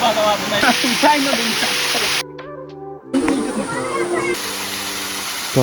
তো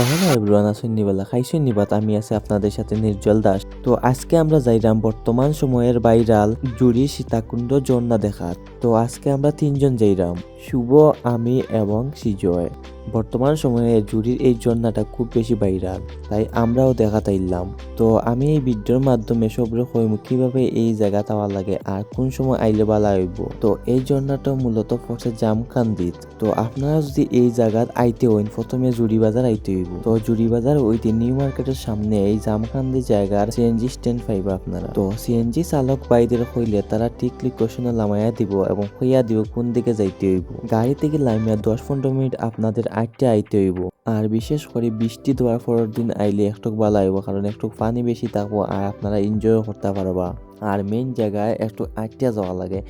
hello everyone, আসুন নিবেলা খাইছুন নিবাত, আমি আছি আপনাদের সাথে নির্জল দাস। তো আজকে আমরা যাইরাম বর্তমান সময়ের ভাইরাল জুড়ি সীতাকুণ্ড ঝর্ণা দেখার। তো আজকে আমরা তিনজন যাইরাম, শুভ, আমি এবং সিজয়। বর্তমান সময়ে জুড়ির এই ঝর্ণাটা খুব বেশি ভাইরাল, তাই আমরাও দেখাতে ইলাম। তো আমি এই ভিডিওর মাধ্যমে সবরে কইমু কিভাবে এই জায়গা যাওয়া লাগে আর কোন সময় আইলে ভালো হইব। তো এই ঝর্ণাটা মূলত পড়ছে জামকান্দিত। তো আপনারা যদি এই জায়গাত আইতে হইন, প্রথমে জুড়ি বাজার আইতে হইব। তো জুড়ি বাজার ওইতে নিউ মার্কেটের সামনে এই জামকান্দি জায়গার সিএনজি স্ট্যান্ড পাইব আপনারা। তো সিএনজি চালক বাইদের কইলে তারা ঠিক লোকেশনে লামাইয়া দিব এবং কইয়া দিব কোন দিকে যাইতে হইব। গাড়ি থেকে লামিয়া 10-15 মিনিট আপনাদের আইতে হইব। আর বিশেষ করে বৃষ্টি দেওয়ার পরের দিন আইলে একটু ভালো হইব, কারণ একটু পানি বেশি থাকবো আর আপনারা এনজয় করতে পারবা। আর মেইন জায়গায় একটু আইটিয়া যাওয়া লাগে,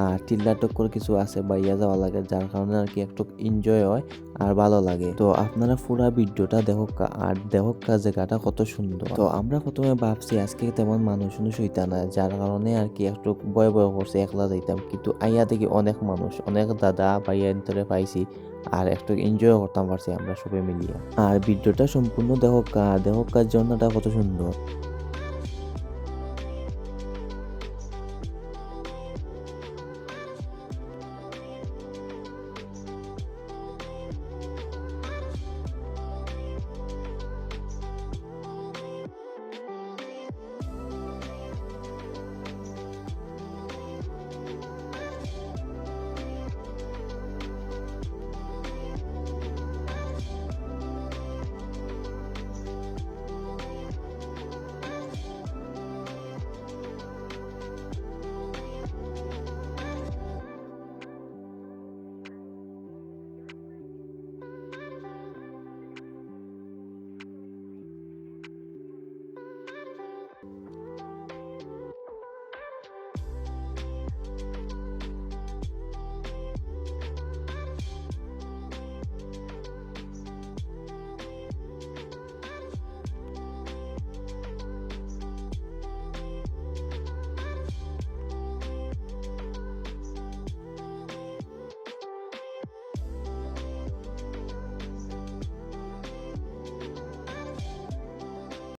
আর টিল্লা করে কিছু আছে বাইয়া যাওয়া লাগে, যার কারণে আর কি একটু এনজয় হয় আর ভালো লাগে। তো আপনারা পুরা ভিডিওটা দেখোকা আর দেখোকা জায়গাটা কত সুন্দর। তো আমরা প্রথমে ভাবছি আজকে তেমন মানুষ হইতা না, যার কারণে আর কি একটু ভয় করছে একলা যাইতাম, কিন্তু আইয়া দেখি অনেক মানুষ, অনেক দাদা ভাইয়া ভিতরে পাইছি আর একটু এনজয় করতাম পারছি আমরা সবাই মিলিয়ে। আর ভিডিওটা সম্পূর্ণ দেখোকা ঝর্ণাটা কত সুন্দর।